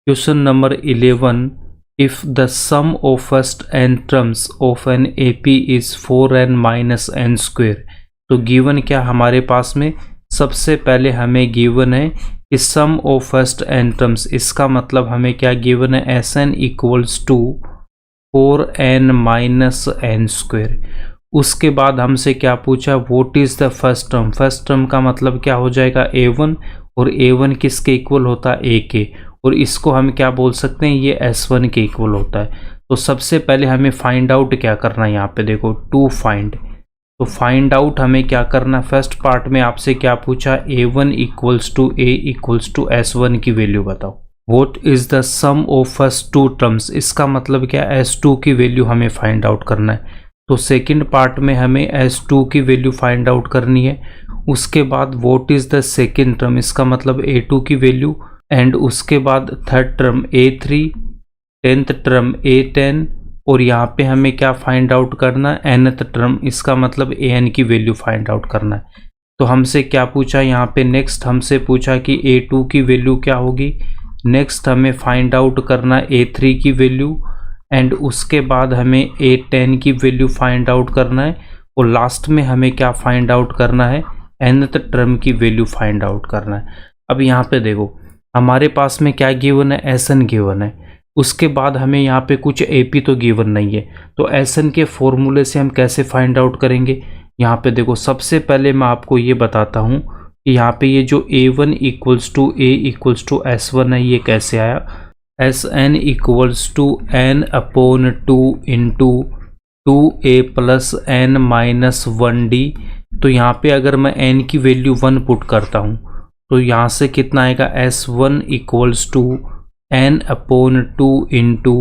Question number 11. If the sum of first n terms of an AP is 4n minus n square, तो given क्या हमारे पास में सबसे पहले हमें गिवन है कि sum of first n terms, इसका मतलब हमें क्या गिवन है Sn equals to 4n minus n square. उसके बाद हमसे क्या पूछा, what is the first term. First term का मतलब क्या हो जाएगा A1, और A1 किसके इक्वल होता है A के, और इसको हम क्या बोल सकते हैं, ये S1 के इक्वल होता है। तो सबसे पहले हमें फाइंड आउट क्या करना है, यहाँ पे देखो टू फाइंड। तो फाइंड आउट हमें क्या करना, फर्स्ट पार्ट में आपसे क्या पूछा, A1 equals to A equals to S1 की वैल्यू बताओ। What is the sum of first two terms, इसका मतलब क्या S2 की वैल्यू हमें फाइंड आउट करना है। तो सेकंड पार्ट में हमें S2 की वैल्यू फाइंड आउट करनी है। उसके बाद what is the second term, इसका मतलब A2 की वैल्यू, एंड उसके बाद third term A3, 10th term A10, और यहाँ पे हमें क्या फाइंड आउट करना है, nth टर्म, इसका मतलब an की वैल्यू फाइंड आउट करना है। तो हमसे क्या पूछा यहाँ पे, नेक्स्ट हमसे पूछा कि A2 की वैल्यू क्या होगी, नेक्स्ट हमें फाइंड आउट करना A3 की वैल्यू, एंड उसके बाद हमें A10 की वैल्यू फाइंड आउट करना है, और लास्ट में हमें क्या फाइंड आउट करना है, nth टर्म की वैल्यू फाइंड आउट करना है। अब यहाँ पे देखो हमारे पास में क्या गिवन है, Sn गिवन है। उसके बाद हमें यहाँ पे कुछ AP तो गिवन नहीं है, तो Sn के फॉर्मूले से हम कैसे फाइंड आउट करेंगे। यहाँ पे देखो सबसे पहले मैं आपको ये बताता हूँ कि यहाँ पे ये जो A1 equals to A equals to S1 है, ये कैसे आया। Sn equals to n upon 2 into 2A plus n minus 1D। तो यहाँ पे अगर मैं n की वैल्यू 1 पुट करता हूँ तो यहाँ से कितना आएगा, S1 equals to n upon 2 into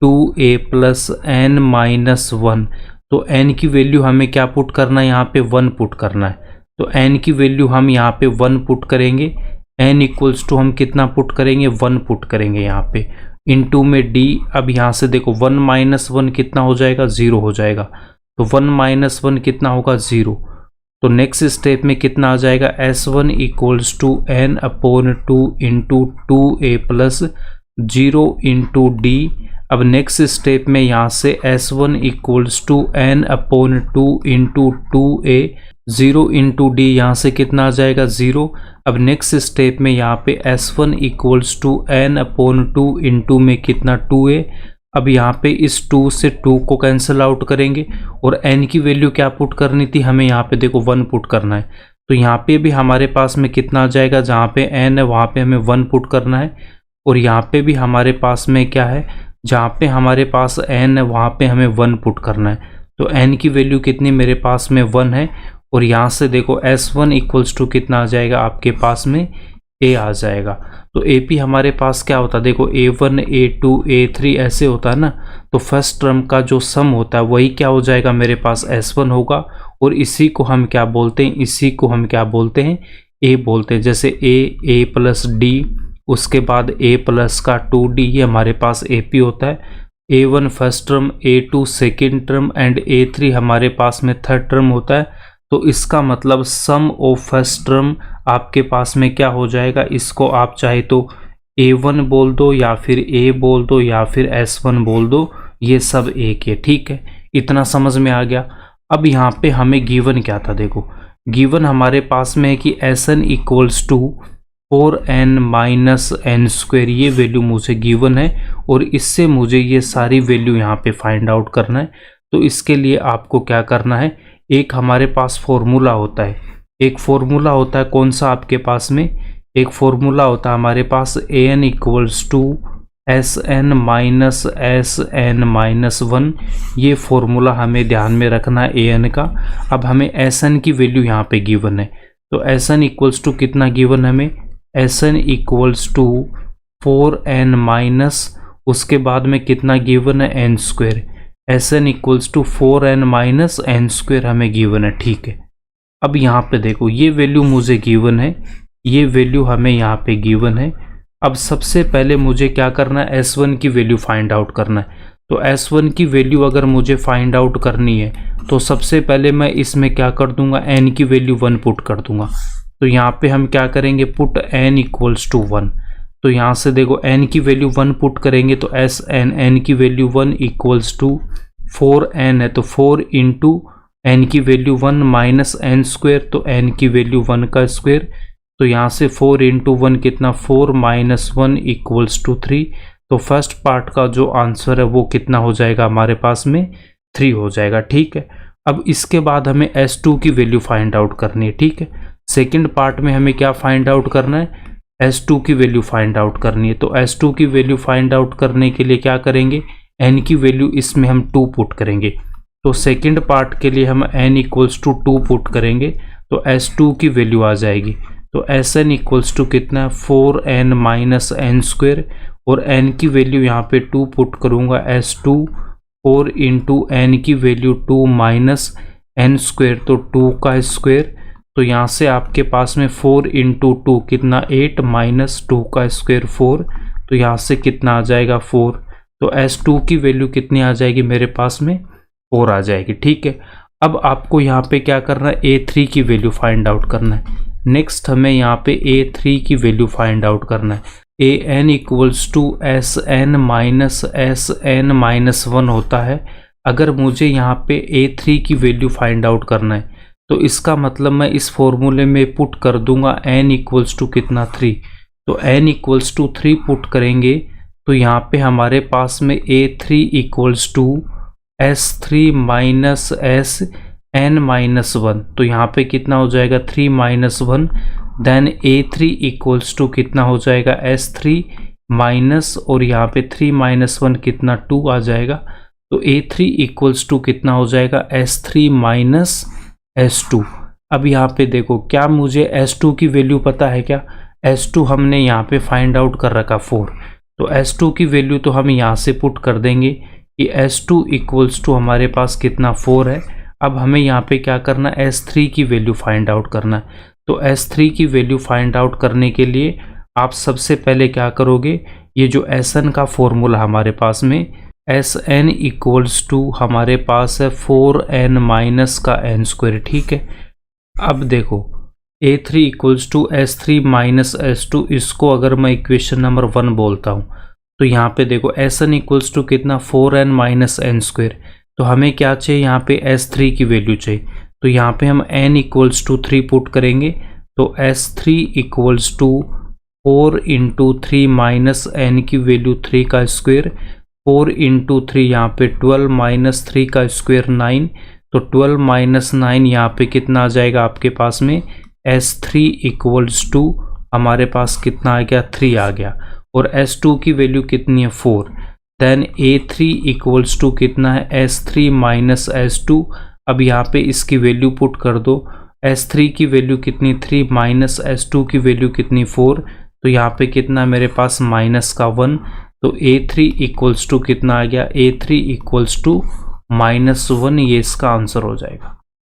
2A plus n minus 1। तो n की वैल्यू हमें क्या पुट करना है, यहाँ पे 1 पुट करना है। तो n की वैल्यू हम यहाँ पे 1 पुट करेंगे, n इक्वल्स टू हम कितना पुट करेंगे, 1 पुट करेंगे यहाँ पे, इंटू में d। अब यहाँ से देखो 1 माइनस 1 कितना हो जाएगा, 0 हो जाएगा। तो 1 माइनस 1 कितना होगा, 0। तो नेक्स्ट स्टेप में कितना आ जाएगा, S1 equals to n upon 2 into 2A plus 0 into D। अब नेक्स्ट स्टेप में यहाँ से S1 equals to n upon 2 into 2A, 0 into D, यहाँ से कितना आ जाएगा, 0। अब नेक्स्ट स्टेप में यहाँ पे S1 equals to n upon 2 into में कितना, 2A। अब यहाँ पे इस 2 से 2 को कैंसिल आउट करेंगे, और n की वैल्यू क्या पुट करनी थी, हमें यहाँ पे देखो 1 पुट करना है। तो यहाँ पे भी हमारे पास में कितना आ जाएगा, जहाँ पे n है वहाँ पे हमें 1 पुट करना है, और यहाँ पे भी हमारे पास में क्या है, जहाँ पे हमारे पास n है वहाँ पे हमें 1 पुट करना है। तो n की वैल्यू कितनी मेरे पास में 1 है, और यहाँ से देखो S1 इक्वल्स टू कितना आ जाएगा, आपके पास में A आ जाएगा। तो AP हमारे पास क्या होता है, देखो A1 A2 A3 ऐसे होता है ना। तो फर्स्ट टर्म का जो सम होता है वही क्या हो जाएगा, मेरे पास S1 होगा, और इसी को हम क्या बोलते हैं, इसी को हम क्या बोलते हैं, A बोलते हैं। जैसे A प्लस D, उसके बाद A प्लस का 2D, ये हमारे पास AP होता है। A1 first term, A2 second term, and A3 हमारे पास में थर्ड टर्म होता है। तो इसका मतलब सम ऑफ फर्स्ट टर्म आपके पास में क्या हो जाएगा, इसको आप चाहे तो A1 बोल दो, या फिर A बोल दो, या फिर S1 बोल दो, ये सब एक है, ठीक है। इतना समझ में आ गया। अब यहाँ पे हमें गिवन क्या था, देखो गिवन हमारे पास में है कि Sn equals to 4n minus n square, ये वैल्यू मुझे गिवन है, और इससे मुझे ये सारी वैल्यू यहाँ पे फाइंड आउट करना है। तो इसके लिए आपको क्या करना है, एक हमारे पास फॉर्मूला होता है, एक फॉर्मूला होता है कौन सा आपके पास में, एक फॉर्मूला होता है हमारे पास an equals to Sn minus Sn minus 1। ये फॉर्मूला हमें ध्यान में रखना है an का। अब हमें Sn की वैल्यू यहाँ पे गिवन है, तो Sn इक्वल्स टू कितना गिवन है हमें, Sn equals to 4n minus, उसके बाद में कितना गिवन है, n square. Sn equals to 4n minus n square हमें गिवन है, ठीक है। अब यहाँ पे देखो ये वैल्यू मुझे गिवन है, ये वैल्यू हमें यहाँ पे गिवन है। अब सबसे पहले मुझे क्या करना है, S1 की वैल्यू फाइंड आउट करना है। तो S1 की वैल्यू अगर मुझे फाइंड आउट करनी है तो सबसे पहले मैं इसमें क्या कर दूंगा, n की वैल्यू 1 पुट कर दूंगा। तो यहाँ पे हम क्या करेंगे, पुट n इक्वल्स टू 1। तो यहाँ से देखो n की वैल्यू 1 पुट करेंगे तो एस n की वैल्यू 1 इक्वल्स टू 4n है, तो 4 इंटू n की वैल्यू 1 माइनस n स्क्वेयर, तो n की वैल्यू 1 का स्क्वेयर। तो यहाँ से 4 इंटू 1 कितना 4 माइनस 1 इक्वल्स टू 3। तो फर्स्ट पार्ट का जो आंसर है वो कितना हो जाएगा हमारे पास में 3 हो जाएगा। ठीक है, अब इसके बाद हमें S2 की वैल्यू फाइंड आउट करनी है। ठीक है, सेकंड पार्ट में हमें क्या फाइंड आउट करना है, S2 की वैल्यू फाइंड आउट करनी है। तो S2 की वैल्यू फाइंड आउट करने के लिए क्या करेंगे, n की वैल्यू इसमें हम 2 पुट करेंगे। तो सेकंड पार्ट के लिए हम n इक्वल्स टू 2 पुट करेंगे तो S2 की वैल्यू आ जाएगी। तो Sn इक्वल्स टू कितना है 4n माइनस n स्क्वेयर, और n की वैल्यू यहाँ पे 2 पुट करूँगा S2 4 इंटू n की वैल्यू 2 माइनस n स्क्वेयर, तो 2 का स्क्वेयर। तो यहाँ से आपके पास में 4 इंटू 2 कितना 8 माइनस 2 का स्क्वेयर 4, तो यहाँ से कितना आ जाएगा 4। तो S2 की वैल्यू कितनी आ जाएगी मेरे पास में 4 आ जाएगी। ठीक है, अब आपको यहाँ पे क्या करना है, A3 की वैल्यू फाइंड आउट करना है। नेक्स्ट हमें यहाँ पे A3 की वैल्यू फाइंड आउट करना है। an equals to Sn minus Sn minus 1 होता है। अगर मुझे यहाँ पे A3 की वैल्यू फाइंड आउट करना है तो इसका मतलब मैं इस फॉर्मूले में पुट कर दूंगा n इक्वल्स टू कितना 3। तो n इक्वल्स टू 3 पुट करेंगे तो यहाँ पे हमारे पास में A3 equals to S3 minus Sn minus 1, तो यहाँ पे कितना हो जाएगा 3 minus 1। Then A3 equals to कितना हो जाएगा S3 माइनस, और यहाँ पे 3 माइनस 1 कितना 2 आ जाएगा। तो A3 इक्वल्स टू कितना हो जाएगा S3 माइनस S2। अब यहाँ पे देखो, क्या मुझे S2 की वैल्यू पता है क्या, S2 हमने यहाँ पे फाइंड आउट कर रखा 4, तो S2 की वैल्यू तो हम यहाँ से पुट कर देंगे कि S2 इक्वल्स टू हमारे पास कितना 4 है। अब हमें यहाँ पे क्या करना है, S3 की वैल्यू फाइंड आउट करना है। तो S3 की वैल्यू फाइंड आउट करने के लिए आप सबसे पहले क्या करोगे, ये जो Sn का फॉर्मूला हमारे पास में Sn इक्वल्स टू हमारे पास है 4n माइनस का n स्क्वायर। ठीक है, अब देखो A3 equals to S3 minus S2, इसको अगर मैं इक्वेशन नंबर 1 बोलता हूँ तो यहाँ पे देखो Sn इक्वल्स टू कितना 4n माइनस n स्क्वायर। तो हमें क्या चाहिए, यहाँ पे S3 की वैल्यू चाहिए। तो यहाँ पे हम n इक्वल्स टू 3 पुट करेंगे तो S3 equals to 4 into 3 minus n की वैल्यू 3 का स्क्वायर, 4 इंटू 3 यहाँ पे 12 माइनस 3 का स्क्वायर 9, तो 12 माइनस 9 यहाँ पे कितना आ जाएगा आपके पास में S3 इक्वल्स टू हमारे पास कितना आ गया 3 आ गया, और S2 की वैल्यू कितनी है 4। देन A3 इक्वल्स टू कितना है S3 माइनस S2। अब यहाँ पे इसकी वैल्यू पुट कर दो, S3 की वैल्यू कितनी 3 माइनस S2 की वैल्यू कितनी 4, तो यहाँ पे कितना मेरे पास माइनस का 1। तो A3 इक्वल्स टू कितना आ गया, A3 इक्वल्स टू माइनस 1, ये इसका आंसर हो जाएगा।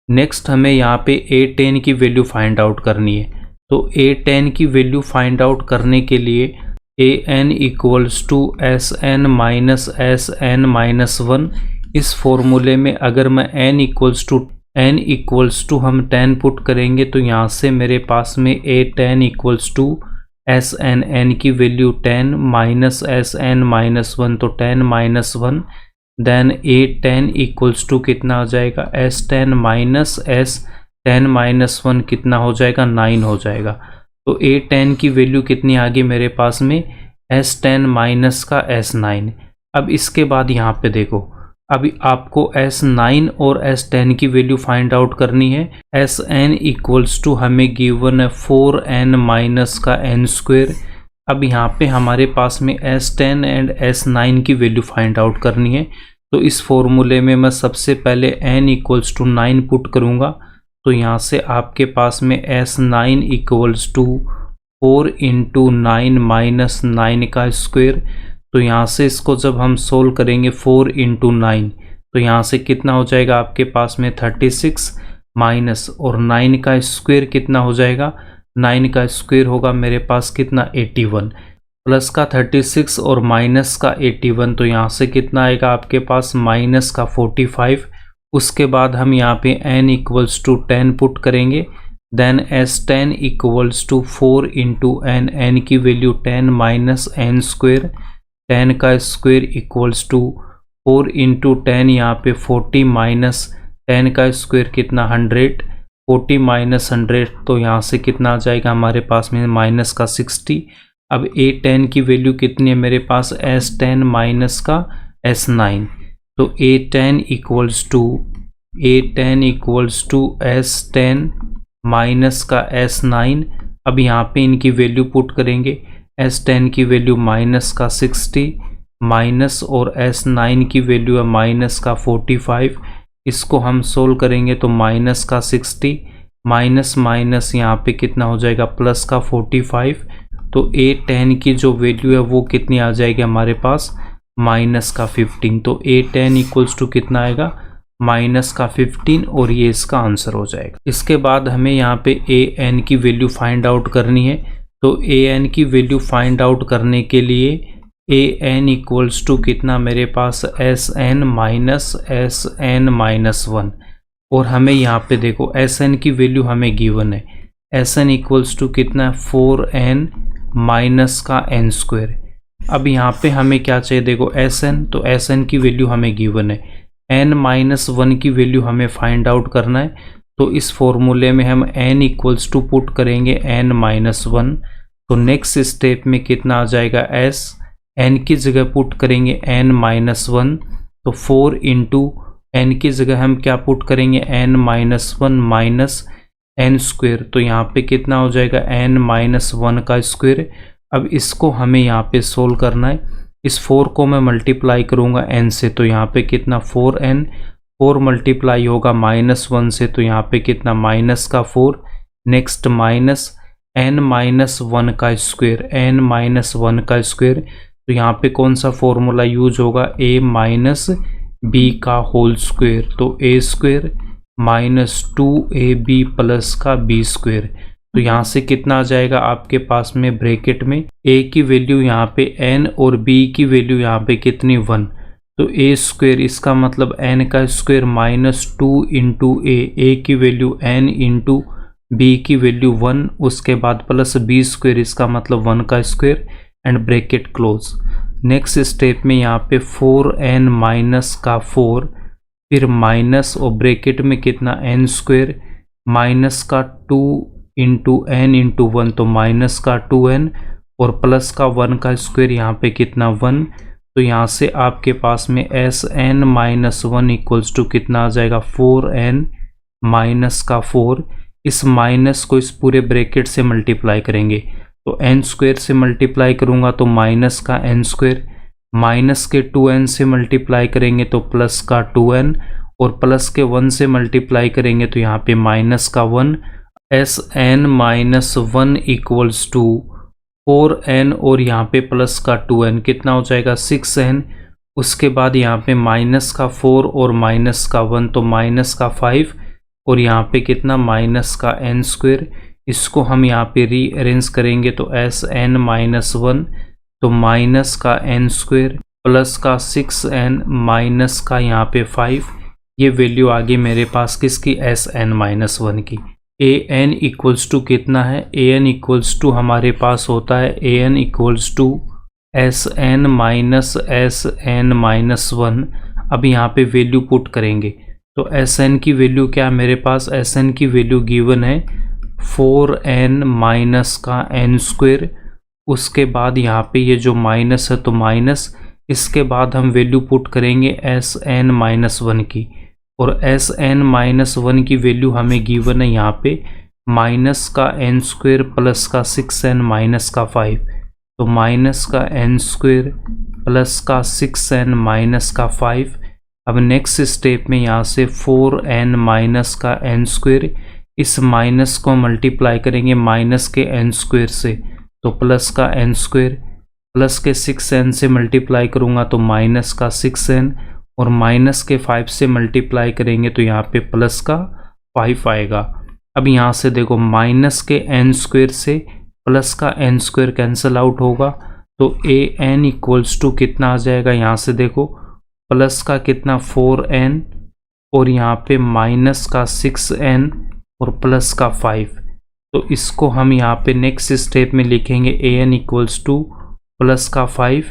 नेक्स्ट हमें यहाँ पे A10 की वैल्यू फाइंड आउट करनी है। तो A10 की वैल्यू फाइंड आउट करने के लिए an equals to Sn minus Sn minus 1, इस फॉर्मूले में अगर मैं n इक्वल्स टू हम 10 पुट करेंगे तो यहाँ से मेरे पास में A10 इक्वल्स टू Sn की वैल्यू 10 माइनस Sn माइनस 1, तो 10 minus 1। Then A10 equals to कितना आ जाएगा S10 माइनस S10 माइनस 1 कितना हो जाएगा 9 हो जाएगा। तो A10 की वैल्यू कितनी आ गई मेरे पास में S10 माइनस का S9। अब इसके बाद यहाँ पे देखो, अभी आपको S9 और S10 की वैल्यू फाइंड आउट करनी है। Sn इक्वल्स टू हमें गिवन है 4n माइनस का n स्क्वेयर। अब यहाँ पे हमारे पास में S10 एंड S9 की वैल्यू फाइंड आउट करनी है। तो इस फॉर्मूले में मैं सबसे पहले n इक्वल्स टू 9 पुट करूँगा, तो यहाँ से आपके पास में S9 equals to 4 into 9 minus 9 का स्क्वेयर। तो यहाँ से इसको जब हम सोल्व करेंगे 4 इंटू 9, तो यहाँ से कितना हो जाएगा आपके पास में 36 माइनस, और 9 का स्क्वेयर कितना हो जाएगा, 9 का स्क्वेयर होगा मेरे पास कितना 81, प्लस का 36 और माइनस का 81, तो यहाँ से कितना आएगा आपके पास माइनस का 45। उसके बाद हम यहाँ पे n इक्वल्स टू 10 पुट करेंगे then S10 equals to 4 into n, n की वैल्यू 10 माइनस एन स्क्वेयर, 10 का स्क्वेयर इक्वल्स टू 4 इंटू 10 यहाँ पे 40 माइनस 10 का स्क्वेयर कितना 100, 40 माइनस 100 तो यहाँ से कितना आ जाएगा हमारे पास में माइनस का 60। अब A10 की वैल्यू कितनी है मेरे पास, S10 माइनस का S9, तो A10 equals to S10 minus का S9। अब यहाँ पे इनकी वैल्यू पुट करेंगे, S10 की वैल्यू माइनस का 60 माइनस और S9 की वैल्यू है माइनस का 45। इसको हम सोल्व करेंगे तो माइनस का 60 माइनस माइनस यहाँ पे कितना हो जाएगा प्लस का 45, तो A10 की जो वैल्यू है वो कितनी आ जाएगी हमारे पास माइनस का 15, तो A10 इक्वल्स टू कितना आएगा माइनस का 15 और ये इसका आंसर हो जाएगा। इसके बाद हमें यहाँ पे AN की वैल्यू फाइंड आउट करनी है, तो AN की वैल्यू फाइंड आउट करने के लिए AN इक्वल्स टू कितना मेरे पास SN माइनस 1, और हमें यहाँ पे देखो SN की वैल्यू हमें गिवन है, SN इक्वल्स टू कितना 4n माइनस का n स्क्वेयर। अब यहाँ पे हमें क्या चाहिए देखो SN, तो SN की वैल्यू हमें गिवन है, n माइनस 1 की वैल्यू हमें फाइंड आउट करना है, तो इस फॉर्मूले में हम n इक्वल्स टू पुट करेंगे n माइनस 1, तो नेक्स्ट स्टेप में कितना आ जाएगा s, n की जगह पुट करेंगे n माइनस 1, तो 4 इंटू n की जगह हम क्या पुट करेंगे n minus 1 minus n square, तो यहाँ पे कितना हो जाएगा n माइनस 1 का स्क्वेयर। अब इसको हमें यहाँ पे सोल्व करना है, इस 4 को मैं मल्टीप्लाई करूँगा n से, तो यहाँ पे कितना 4n, 4 मल्टीप्लाई होगा माइनस 1 से, तो यहाँ पे कितना माइनस का 4, नेक्स्ट माइनस n माइनस 1 का स्क्वेयर, n माइनस 1 का स्क्वेयर, तो यहाँ पे कौन सा फॉर्मूला यूज होगा a माइनस b का होल स्क्वेयर, तो a square minus 2ab plus का b स्क्वेयर, तो यहाँ से कितना आ जाएगा आपके पास में ब्रैकेट में a की वैल्यू यहाँ पे n और b की वैल्यू यहाँ पे कितनी 1, तो a स्क्वेयर इसका मतलब n का स्क्वेयर माइनस 2 इंटू a की वैल्यू n इंटू b की वैल्यू 1, उसके बाद प्लस b स्क्वेयर इसका मतलब 1 का square and bracket close. Next step में यहाँ पे 4n माइनस का 4, फिर माइनस और ब्रैकेट में कितना n स्क्वेयर माइनस का 2 इंटू n इंटू 1, तो माइनस का 2n और प्लस का 1 का स्क्वेयर यहाँ पे कितना 1, तो यहाँ से आपके पास में Sn माइनस 1 इक्वल्स टू कितना आ जाएगा 4n माइनस का 4, इस माइनस को इस पूरे ब्रैकेट से मल्टीप्लाई करेंगे, तो n स्क्वेयर से मल्टीप्लाई करूँगा तो माइनस का n स्क्वेयर, माइनस के 2n से मल्टीप्लाई करेंगे तो प्लस का 2n, और प्लस के 1 से मल्टीप्लाई करेंगे तो यहाँ पे माइनस का 1, Sn minus 1 equals to 4n और यहाँ पे प्लस का 2n कितना हो जाएगा 6n, उसके बाद यहाँ पे माइनस का 4 और माइनस का 1 तो माइनस का 5, और यहाँ पे कितना माइनस का n स्क्वेयर, इसको हम यहाँ पे रीअरेंज करेंगे तो Sn माइनस 1, तो माइनस का n स्क्वेयर प्लस का 6n माइनस का यहाँ पे 5, ये वैल्यू आ गई मेरे पास किसकी Sn माइनस 1 की। an इक्वल्स टू कितना है, an इक्वल्स टू हमारे पास होता है an equals to Sn minus 1। अब यहाँ पे वैल्यू पुट करेंगे तो Sn की वैल्यू क्या है मेरे पास, Sn की वैल्यू गिवन है 4n माइनस का n स्क्वेयर, उसके बाद यहाँ पे ये जो माइनस है तो माइनस, इसके बाद हम वैल्यू पुट करेंगे Sn माइनस 1 की, और Sn माइनस 1 की वैल्यू हमें गिवन है यहाँ पे माइनस का n स्क्वेयर प्लस का 6n माइनस का 5, तो माइनस का n स्क्वेयर प्लस का 6n माइनस का 5। अब नेक्स्ट स्टेप में यहाँ से 4n माइनस का n स्क्वेयर, इस माइनस को मल्टीप्लाई करेंगे माइनस के n स्क्वेयर से, तो प्लस का n स्क्वेयर प्लस के 6n से मल्टीप्लाई करूँगा तो माइनस का 6n, और माइनस के 5 से मल्टीप्लाई करेंगे तो यहाँ पे प्लस का 5 आएगा। अब यहाँ से देखो माइनस के n स्क्वेयर से प्लस का n स्क्वेयर कैंसिल आउट होगा, तो an इक्वल्स टू कितना आ जाएगा, यहाँ से देखो प्लस का कितना 4n और यहाँ पे माइनस का 6n और प्लस का 5। तो इसको हम यहाँ पे नेक्स्ट स्टेप में लिखेंगे an इक्वल्स टू प्लस का 5,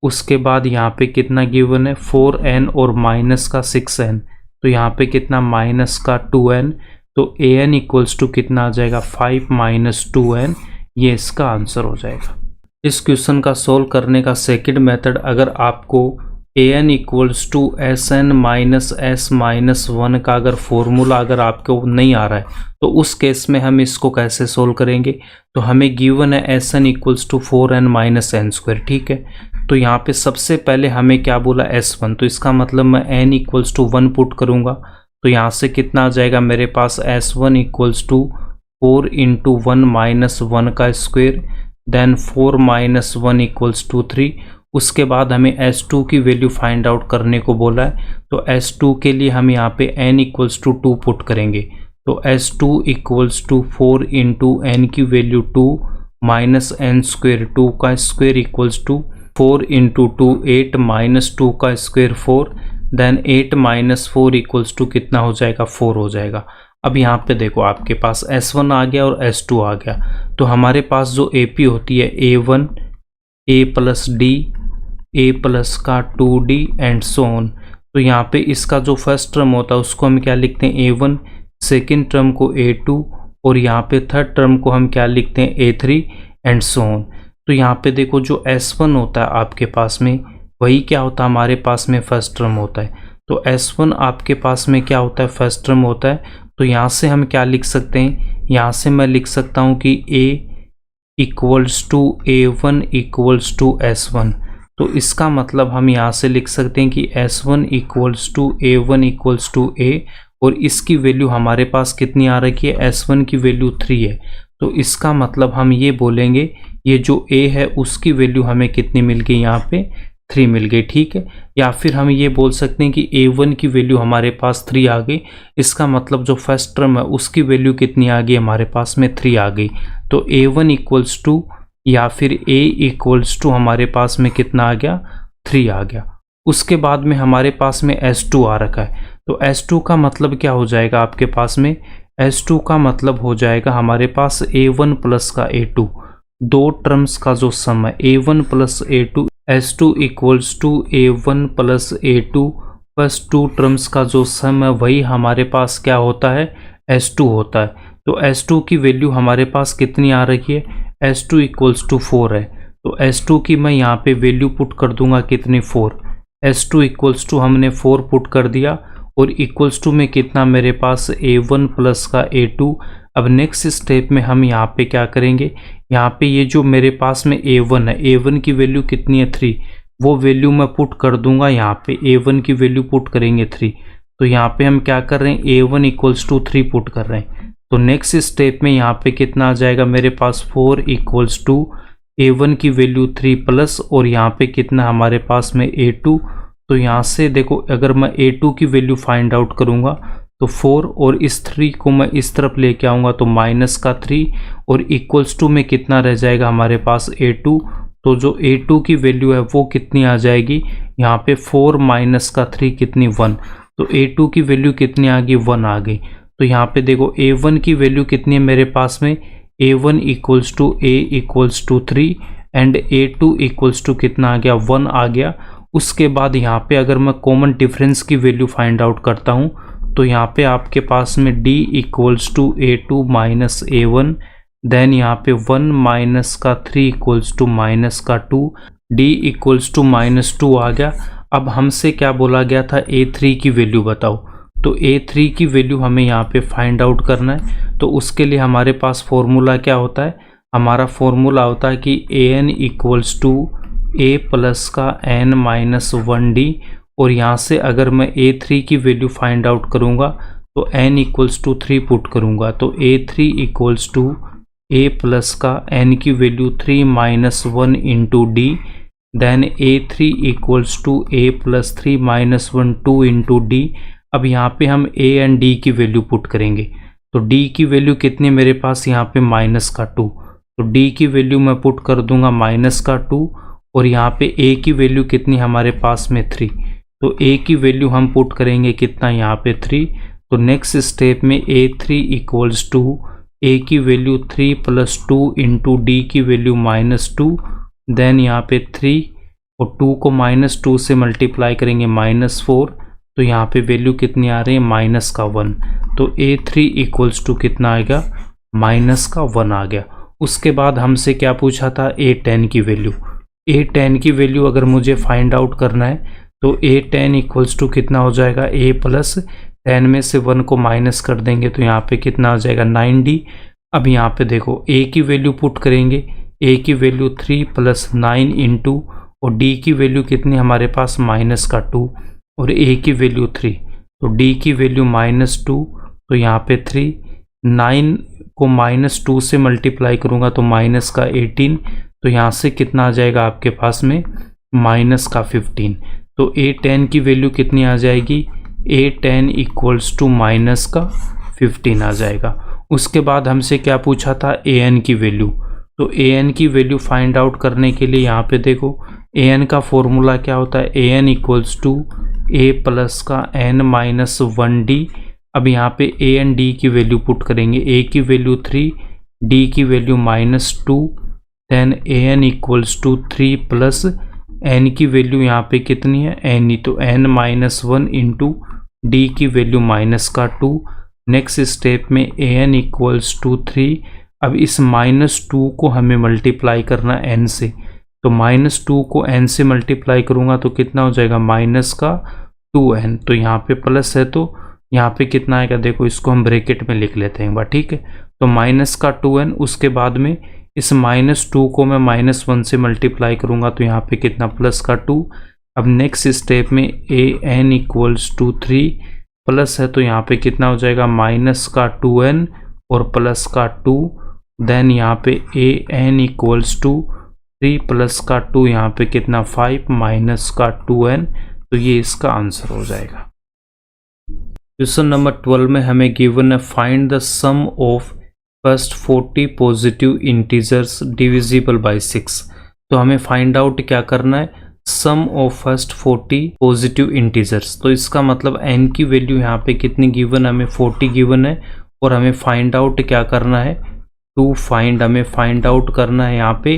उसके बाद यहाँ पे कितना गिवन है 4n और माइनस का 6n, तो यहाँ पे कितना माइनस का 2n, तो an इक्वल्स टू कितना आ जाएगा 5 माइनस 2n, ये इसका आंसर हो जाएगा। इस क्वेश्चन का सोल्व करने का सेकंड मेथड, अगर आपको an equals to s n minus s minus 1 का अगर फॉर्मूला अगर आपको नहीं आ रहा है, तो उस केस में हम इसको कैसे सोल्व करेंगे। तो हमें गिवन है s n equals to 4n minus n square, ठीक है। तो यहाँ पे सबसे पहले हमें क्या बोला s1, तो इसका मतलब मैं n इक्वल्स टू 1 पुट करूँगा। तो यहाँ से कितना आ जाएगा मेरे पास s1 equals to 4 into 1 minus 1 का square, then 4 minus 1 equals to 3। उसके बाद हमें s2 की वैल्यू फाइंड आउट करने को बोला है, तो s2 के लिए हम यहाँ पे n इक्वल्स टू 2 पुट करेंगे। तो s2 equals to 4 into n की वैल्यू 2 माइनस n स्क्वायर, 2 का square equals to 4 into 2 8 minus 2 का square 4, then 8 minus 4 equals to कितना हो जाएगा 4 हो जाएगा। अब यहाँ पे देखो आपके पास s1 आ गया और s2 आ गया, तो हमारे पास जो AP होती है a1 a plus D, a plus का 2d एंड सो ऑन। तो यहाँ पे इसका जो फर्स्ट टर्म होता है उसको हम क्या लिखते हैं a1, सेकेंड टर्म को a2 और यहाँ पे थर्ड टर्म को हम क्या लिखते हैं a3 एंड सो ऑन। तो यहाँ पे देखो जो s1 होता है आपके पास में, वही क्या होता है हमारे पास में फर्स्ट टर्म होता है। तो s1 आपके पास में क्या होता है फर्स्ट टर्म होता है। तो यहाँ से हम क्या लिख सकते हैं, यहाँ से मैं लिख सकता हूँ कि a equals to a1 equals to s1। तो इसका मतलब हम यहाँ से लिख सकते हैं कि s1 equals to a1 equals to a, और इसकी वैल्यू हमारे पास कितनी आ रखी है, s1 की वैल्यू 3 है। तो इसका मतलब हम ये बोलेंगे ये जो a है उसकी वैल्यू हमें कितनी मिल गई, यहाँ पे 3 मिल गई, ठीक है। या फिर हम ये बोल सकते हैं कि a1 की वैल्यू हमारे पास 3 आ गई, इसका मतलब जो फर्स्ट टर्म है उसकी वैल्यू कितनी आ गई हमारे पास में 3 आ गई। तो a1 इक्वल्स टू या फिर a इक्वल्स टू हमारे पास में कितना आ गया 3 आ गया। उसके बाद में हमारे पास में s2 आ रखा है। तो s2 का मतलब क्या हो जाएगा आपके पास में, s2 का मतलब हो जाएगा हमारे पास a1 प्लस का a2, दो टर्म्स का जो सम है a1 plus a2, s2 equals to a1 plus a2, first two terms का जो सम है वही हमारे पास क्या होता है s2 होता है। तो s2 की वैल्यू हमारे पास कितनी आ रही है, s2 इक्वल्स टू 4 है। तो s2 की मैं यहाँ पे वैल्यू पुट कर दूंगा कितनी 4, s2 इक्वल्स टू हमने 4 पुट कर दिया, और इक्वल्स टू में कितना मेरे पास a1 प्लस का a2। अब नेक्स्ट स्टेप में हम यहाँ पे क्या करेंगे, यहाँ पे ये जो मेरे पास में a1 है, a1 की वैल्यू कितनी है 3, वो वैल्यू मैं पुट कर दूंगा यहाँ पे, a1 की वैल्यू पुट करेंगे 3। तो यहाँ पे हम क्या कर रहे हैं a1 इक्वल्स टू 3 पुट कर रहे हैं। तो नेक्स्ट स्टेप में यहाँ पे कितना आ जाएगा मेरे पास 4 इक्वल्स टू a1 की वैल्यू 3 प्लस, और यहाँ पे कितना हमारे पास में a2। तो यहाँ से देखो अगर मैं a2 की वैल्यू फाइंड आउट करूँगा तो 4, और इस 3 को मैं इस तरफ लेके आऊँगा तो माइनस का 3, और इक्वल्स टू में कितना रह जाएगा हमारे पास a2। तो जो a2 की वैल्यू है वो कितनी आ जाएगी, यहाँ पे 4 माइनस का 3 कितनी 1, तो a2 की वैल्यू कितनी आ गई 1 आ गई। तो यहाँ पे देखो a1 की वैल्यू कितनी है मेरे पास में, a1 equals to a equals to 3 and a2 equals to कितना आ गया 1 आ गया। उसके बाद यहाँ पे अगर मैं कॉमन डिफरेंस की वैल्यू फाइंड आउट करता हूँ तो यहाँ पे आपके पास में d equals to a2 minus a1, then यहाँ पे 1 माइनस का 3 इक्वल्स टू माइनस का 2, d इक्वल्स टू माइनस 2 आ गया। अब हमसे क्या बोला गया था a3 की वैल्यू बताओ, तो a3 की वैल्यू हमें यहाँ पे फाइंड आउट करना है। तो उसके लिए हमारे पास फॉर्मूला क्या होता है, हमारा फॉर्मूला होता है कि an equals to a plus का n माइनस 1d, और यहाँ से अगर मैं a3 की वैल्यू फाइंड आउट करूँगा तो n इक्वल्स टू 3 पुट करूँगा। तो a3 equals to a plus का n की value 3 minus 1 into d, then a3 equals to a plus 3 minus 1 2 into d। अब यहाँ पे हम a एंड d की वैल्यू पुट करेंगे। तो d की वैल्यू कितनी मेरे पास यहाँ पे माइनस का 2, तो d की वैल्यू मैं पुट कर दूंगा माइनस का 2, और यहाँ पे a की वैल्यू कितनी हमारे पास में 3, तो a की वैल्यू हम पुट करेंगे कितना यहाँ पे 3। तो नेक्स्ट स्टेप में A3 इक्वल्स टू A की वैल्यू 3 प्लस 2 इंटू D की वैल्यू -2, देन यहाँ पे 3 और 2 को -2 से मल्टीप्लाई करेंगे -4, तो यहाँ पे वैल्यू कितनी आ रही है -1। तो A3 इक्वल्स टू कितना आएगा -1 आ गया। उसके बाद हमसे क्या पूछा था A10 की वैल्यू। A10 की वैल्यू अगर मुझे फाइंड आउट करना है तो A10 इक्वल्स टू कितना हो जाएगा, A प्लस 10 में से 1 को माइनस कर देंगे तो यहाँ पे कितना आ जाएगा 9D। अब यहाँ पे देखो A की वैल्यू पुट करेंगे, A की वैल्यू 3 प्लस 9 इंटू और D की वैल्यू कितनी हमारे पास -2 और A की वैल्यू 3, तो D की वैल्यू -2, तो यहाँ पे 3, 9 को -2 से मल्टीप्लाई करूँगा तो -18, तो यहाँ से कितना आ जाएगा आपके पास में -15। तो A10 की वैल्यू कितनी आ जाएगी, A10 इक्वल्स टू -15 आ जाएगा। उसके बाद हमसे क्या पूछा था AN की वैल्यू। तो AN की वैल्यू फाइंड आउट करने के लिए यहाँ पे देखो AN का फॉर्मूला क्या होता है, AN equals to A plus का n-1D। अब यहाँ पे AN D की वैल्यू पुट करेंगे, A की वैल्यू 3, D की value -2, then AN equals to 3 plus n की वैल्यू यहाँ पे कितनी है n ही, तो n-1 इंटू D की वैल्यू -2। नेक्स्ट स्टेप में AN इक्वल्स टू 3। अब इस -2 को हमें मल्टीप्लाई करना n से, तो -2 को n से मल्टीप्लाई करूँगा तो कितना हो जाएगा -2n। तो यहाँ पे प्लस है तो यहाँ पे कितना आएगा, देखो इसको हम ब्रैकेट में लिख लेते हैं एक बार, ठीक है। तो -2n, उसके बाद में इस -2 को मैं -1 से मल्टीप्लाई करूँगा तो यहाँ पे कितना +2। अब नेक्स्ट स्टेप में AN इक्वल्स टू 3 प्लस है तो यहाँ पे कितना हो जाएगा -2n और +2, देन यहाँ पे AN इक्वल्स टू 3 प्लस 2, यहाँ पे कितना 5 -2n, तो ये इसका आंसर हो जाएगा। क्वेश्चन नंबर 12 में हमें गिवन है find the sum of first 40 positive integers divisible by 6। तो हमें फाइंड आउट क्या करना है, sum of first 40 positive integers. तो इसका मतलब n की वैल्यू यहाँ पे कितनी गिवन है, हमें 40 गिवन है और हमें फाइंड आउट क्या करना है, हमें फाइंड आउट करना है यहाँ पे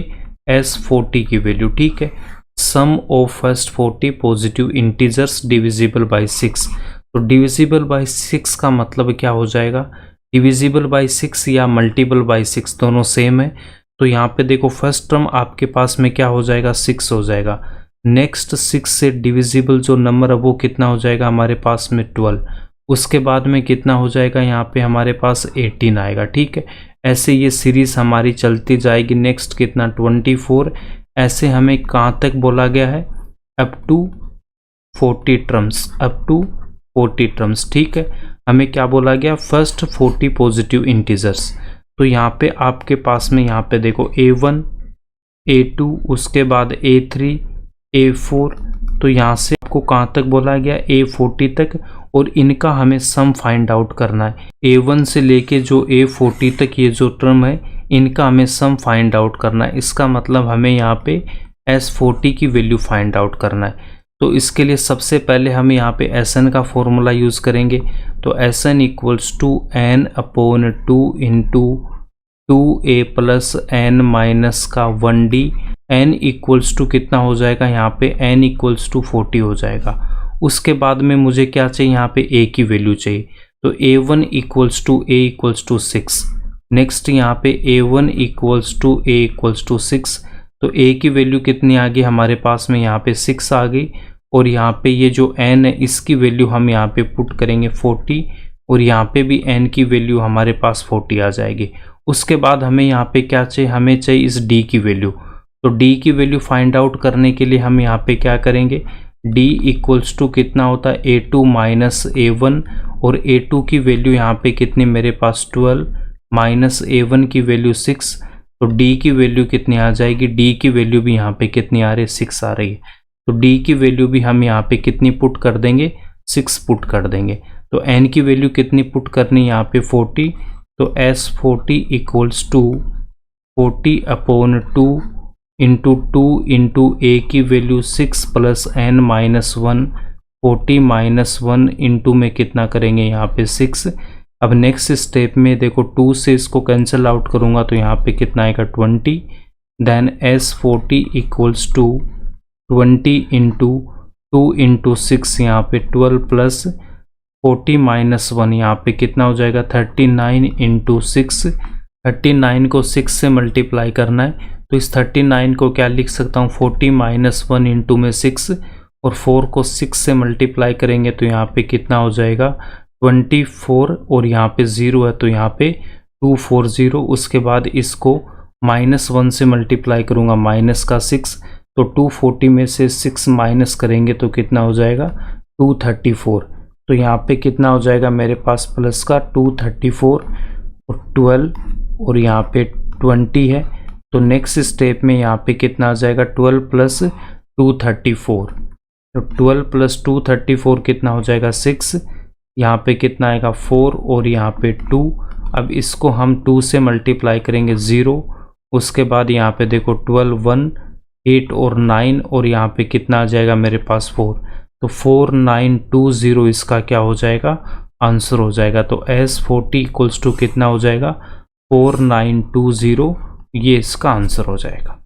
S40 की वैल्यू, ठीक है। Sum of first 40 positive integers divisible by 6। तो डिविजिबल बाय 6 का मतलब क्या हो जाएगा, डिविजिबल बाय 6 या मल्टीपल बाय 6 दोनों सेम है। तो यहाँ पे देखो फर्स्ट टर्म आपके पास में क्या हो जाएगा 6 हो जाएगा। नेक्स्ट 6 से डिविजिबल जो नंबर है वो कितना हो जाएगा हमारे पास में 12। उसके बाद में कितना हो जाएगा यहाँ पे हमारे पास 18 आएगा, ठीक है। ऐसे ये सीरीज हमारी चलती जाएगी। नेक्स्ट कितना 24। ऐसे हमें कहाँ तक बोला गया है, अप टू 40 टर्म्स, ठीक है। हमें क्या बोला गया, फर्स्ट 40 पॉजिटिव इंटीजर्स। तो यहाँ पे आपके पास में यहाँ पे देखो A1 A2 उसके बाद A3 A4, तो यहाँ से आपको कहाँ तक बोला गया A40 तक, और इनका हमें सम फाइंड आउट करना है। A1 से लेके जो A40 तक ये जो टर्म है इनका हमें सम फाइंड आउट करना है। इसका मतलब हमें यहाँ पे S40 की वैल्यू फाइंड आउट करना है। तो इसके लिए सबसे पहले हम यहाँ पे Sn का फॉर्मूला यूज़ करेंगे। तो Sn equals to n/2 into 2a plus n-1d। n equals to कितना हो जाएगा यहाँ पे, n इक्वल्स टू 40 हो जाएगा। उसके बाद में मुझे क्या चाहिए यहाँ पे a की वैल्यू चाहिए। तो a1 इक्वल्स टू 6। नेक्स्ट यहाँ पे a1 इक्वल्स टू 6। तो a की वैल्यू कितनी आ गई हमारे पास में, यहाँ पे 6 आ गई। और यहाँ पे ये जो n है इसकी वैल्यू हम यहाँ पे पुट करेंगे 40, और यहाँ पे भी n की वैल्यू हमारे पास 40 आ जाएगी। उसके बाद हमें यहाँ पे क्या चाहिए, हमें चाहिए इस d की वैल्यू। तो d की वैल्यू फाइंड आउट करने के लिए हम यहाँ पे क्या करेंगे, d इक्वल्स टू कितना होता है a2 माइनस a1, और a2 की वैल्यू यहाँ पे कितनी मेरे पास 12 माइनस a1 की वैल्यू 6। तो d की वैल्यू कितनी आ जाएगी, d की वैल्यू भी यहाँ पे कितनी आ रही है 6 आ रही है। तो d की वैल्यू भी हम यहाँ पे कितनी पुट कर देंगे, 6 पुट कर देंगे। तो n की वैल्यू कितनी पुट करनी यहाँ पे 40। तो S40 equals to 40/2 into 2 into a की value 6 plus n-1 40 minus 1 into में कितना करेंगे यहाँ पे 6। अब नेक्स्ट स्टेप में देखो 2 से इसको कैंसिल आउट करूँगा तो यहाँ पे कितना आएगा 20। Then S40 equals to 20 into 2 into 6 यहाँ पे 12 प्लस 40 माइनस 1 यहाँ पे कितना हो जाएगा 39 इंटू 6। 39 को 6 से मल्टीप्लाई करना है तो इस 39 को क्या लिख सकता हूँ 40 माइनस 1 इंटू में 6 और 4 को 6 से मल्टीप्लाई करेंगे तो यहाँ पे कितना हो जाएगा 24 और यहाँ पे 0 है तो यहाँ पे 240। उसके बाद इसको -1 से मल्टीप्लाई करूँगा माइनस का 6 तो 240 में से 6 माइनस करेंगे तो कितना हो जाएगा 234। तो यहाँ पे कितना हो जाएगा मेरे पास प्लस का 234 और 12 और यहाँ पे 20 है। तो नेक्स्ट स्टेप में यहाँ पे कितना आ जाएगा 12 प्लस 234। तो 12 प्लस 234 कितना हो जाएगा 6। यहाँ पे कितना आएगा 4 और यहाँ पे 2। अब इसको हम 2 से मल्टीप्लाई करेंगे 0। उसके बाद यहाँ पे देखो 12 1 8 और 9 और यहाँ पे कितना आ जाएगा मेरे पास 4। तो 4920 इसका क्या हो जाएगा आंसर हो जाएगा। तो S40 इक्वल्स टू कितना हो जाएगा 4920, ये इसका आंसर हो जाएगा।